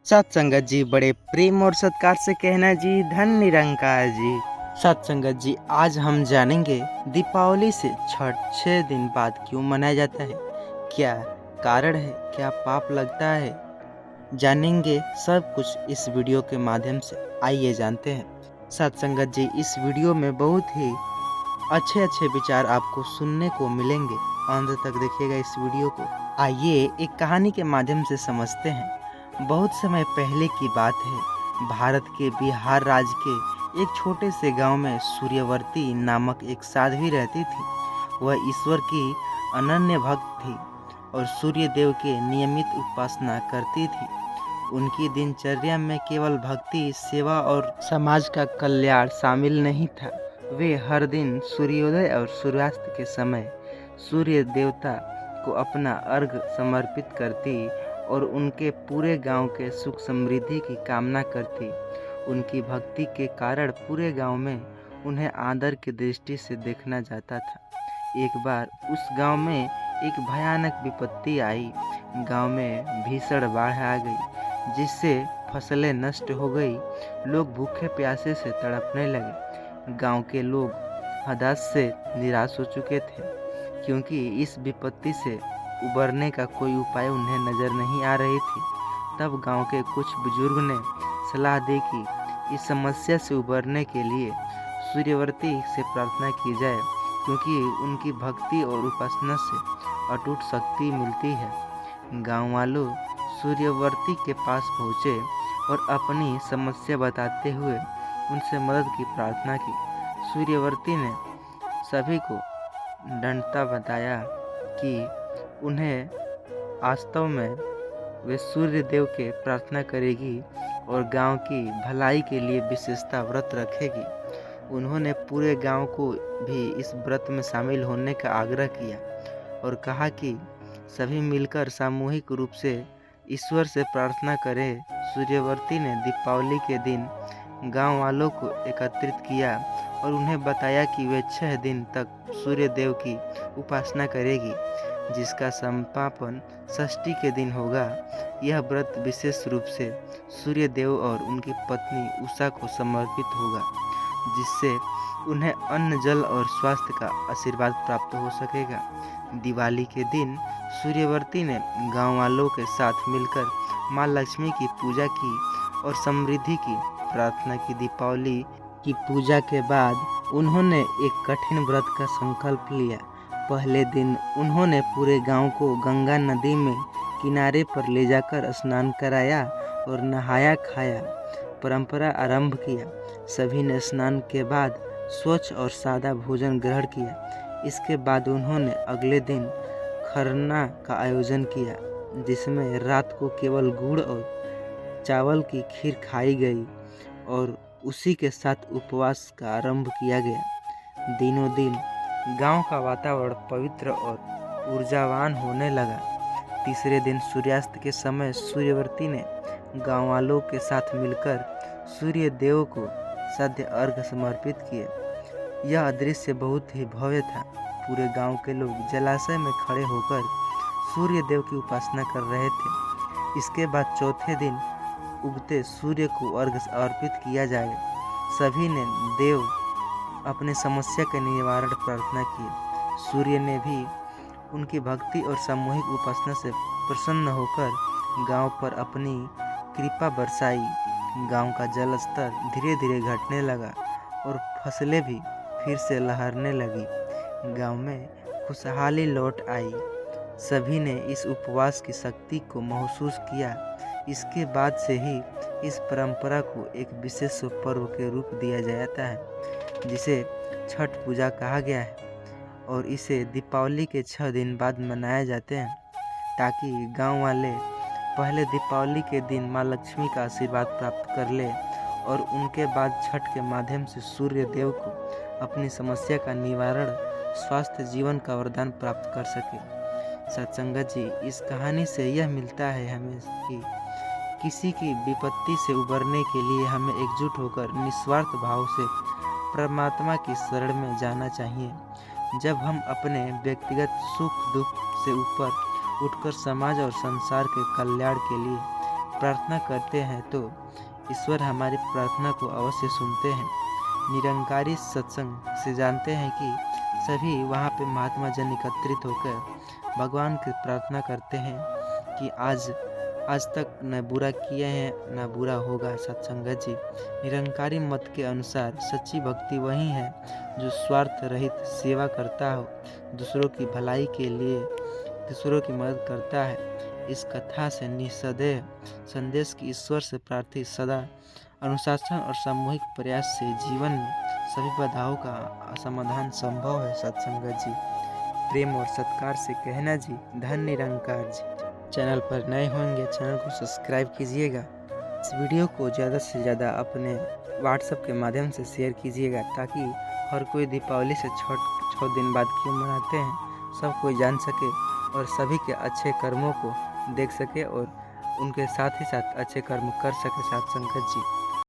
सत्संगत जी बड़े प्रेम और सत्कार से कहना जी धन निरंकार जी। सत्संगत जी आज हम जानेंगे दीपावली से छठ 6 दिन बाद क्यों मनाया जाता है, क्या कारण है, क्या पाप लगता है। जानेंगे सब कुछ इस वीडियो के माध्यम से। आइए जानते हैं। सत्संगत जी इस वीडियो में बहुत ही अच्छे अच्छे विचार आपको सुनने को मिलेंगे। अंत तक देखिएगा इस वीडियो को। आइए एक कहानी के माध्यम से समझते हैं। बहुत समय पहले की बात है। भारत के बिहार राज्य के एक छोटे से गांव में सूर्यवर्ती नामक एक साध्वी रहती थी। वह ईश्वर की अनन्य भक्त थी और सूर्य देव के नियमित उपासना करती थी। उनकी दिनचर्या में केवल भक्ति, सेवा और समाज का कल्याण शामिल नहीं था। वे हर दिन सूर्योदय और सूर्यास्त के समय सूर्य देवता को अपना अर्घ्य समर्पित करती और उनके पूरे गांव के सुख समृद्धि की कामना करती। उनकी भक्ति के कारण पूरे गांव में उन्हें आदर की दृष्टि से देखा जाता था। एक बार उस गांव में एक भयानक विपत्ति आई। गांव में भीषण बाढ़ आ गई, जिससे फसलें नष्ट हो गई। लोग भूखे प्यासे से तड़पने लगे। गांव के लोग हताश से निराश हो चुके थे, क्योंकि इस विपत्ति से उबरने का कोई उपाय उन्हें नजर नहीं आ रही थी। तब गांव के कुछ बुजुर्ग ने सलाह दी कि इस समस्या से उबरने के लिए सूर्यवर्ती से प्रार्थना की जाए, क्योंकि उनकी भक्ति और उपासना से अटूट शक्ति मिलती है। गांव वालों सूर्यवर्ती के पास पहुँचे और अपनी समस्या बताते हुए उनसे मदद की प्रार्थना की। सूर्यवर्ती ने सभी को दृढ़ता बताया कि उन्हें वास्तव में वे सूर्य देव के प्रार्थना करेगी और गांव की भलाई के लिए विशेषता व्रत रखेगी। उन्होंने पूरे गांव को भी इस व्रत में शामिल होने का आग्रह किया और कहा कि सभी मिलकर सामूहिक रूप से ईश्वर से प्रार्थना करें। सूर्यवर्ती ने दीपावली के दिन गांव वालों को एकत्रित किया और उन्हें बताया कि वे 6 दिन तक सूर्य देव की उपासना करेगी, जिसका समापन षष्ठी के दिन होगा। यह व्रत विशेष रूप से सूर्य देव और उनकी पत्नी उषा को समर्पित होगा, जिससे उन्हें अन्न, जल और स्वास्थ्य का आशीर्वाद प्राप्त हो सकेगा। दिवाली के दिन सूर्यवर्ती ने गांव वालों के साथ मिलकर माँ लक्ष्मी की पूजा की और समृद्धि की प्रार्थना की। दीपावली की पूजा के बाद उन्होंने एक कठिन व्रत का संकल्प लिया। पहले दिन उन्होंने पूरे गांव को गंगा नदी में किनारे पर ले जाकर स्नान कराया और नहाया खाया परंपरा आरंभ किया। सभी ने स्नान के बाद स्वच्छ और सादा भोजन ग्रहण किया। इसके बाद उन्होंने अगले दिन खरना का आयोजन किया, जिसमें रात को केवल गुड़ और चावल की खीर खाई गई और उसी के साथ उपवास का आरंभ किया गया। दिनों दिन गांव का वातावरण पवित्र और ऊर्जावान होने लगा। तीसरे दिन सूर्यास्त के समय सूर्यवर्ती ने गांव वालों के साथ मिलकर सूर्य देव को सद्य अर्घ्य समर्पित किए। यह दृश्य बहुत ही भव्य था। पूरे गांव के लोग जलाशय में खड़े होकर सूर्य देव की उपासना कर रहे थे। इसके बाद चौथे दिन उगते सूर्य को अर्घ्य अर्पित किया जाए। सभी ने देव अपने समस्या के निवारण प्रार्थना की। सूर्य ने भी उनकी भक्ति और सामूहिक उपासना से प्रसन्न होकर गांव पर अपनी कृपा बरसाई। गांव का जल स्तर धीरे धीरे घटने लगा और फसलें भी फिर से लहरने लगी। गांव में खुशहाली लौट आई। सभी ने इस उपवास की शक्ति को महसूस किया। इसके बाद से ही इस परंपरा को एक विशेष पर्व के रूप दिया जाता है, जिसे छठ पूजा कहा गया है, और इसे दीपावली के 6 दिन बाद मनाया जाते हैं, ताकि गांव वाले पहले दीपावली के दिन माँ लक्ष्मी का आशीर्वाद प्राप्त कर ले और उनके बाद छठ के माध्यम से सूर्य देव को अपनी समस्या का निवारण, स्वास्थ्य, जीवन का वरदान प्राप्त कर सके। सत्संगत जी इस कहानी से यह मिलता है हमें कि किसी की विपत्ति से उबरने के लिए हमें एकजुट होकर निस्वार्थ भाव से परमात्मा की शरण में जाना चाहिए। जब हम अपने व्यक्तिगत सुख दुख से ऊपर उठकर समाज और संसार के कल्याण के लिए प्रार्थना करते हैं तो ईश्वर हमारी प्रार्थना को अवश्य सुनते हैं। निरंकारी सत्संग से जानते हैं कि सभी वहाँ पे महात्मा जन एकत्रित होकर भगवान की प्रार्थना करते हैं कि आज तक न बुरा किए हैं न बुरा होगा। सत्संगत जी, निरंकारी मत के अनुसार सच्ची भक्ति वही है जो स्वार्थ रहित सेवा करता हो, दूसरों की भलाई के लिए दूसरों की मदद करता है। इस कथा से निसंदेह संदेश की ईश्वर से प्रार्थी सदा अनुशासन और सामूहिक प्रयास से जीवन में सभी बाधाओं का समाधान संभव है। सत्संगत जी, प्रेम और सत्कार से कहना जी, धन निरंकार जी। चैनल पर नए होंगे, चैनल को सब्सक्राइब कीजिएगा। इस वीडियो को ज़्यादा से ज़्यादा अपने व्हाट्सएप के माध्यम से शेयर कीजिएगा ताकि हर कोई दीपावली से 6 दिन बाद क्यों मनाते हैं सब कोई जान सके और सभी के अच्छे कर्मों को देख सके और उनके साथ ही साथ अच्छे कर्म कर सके। सत्संगत जी।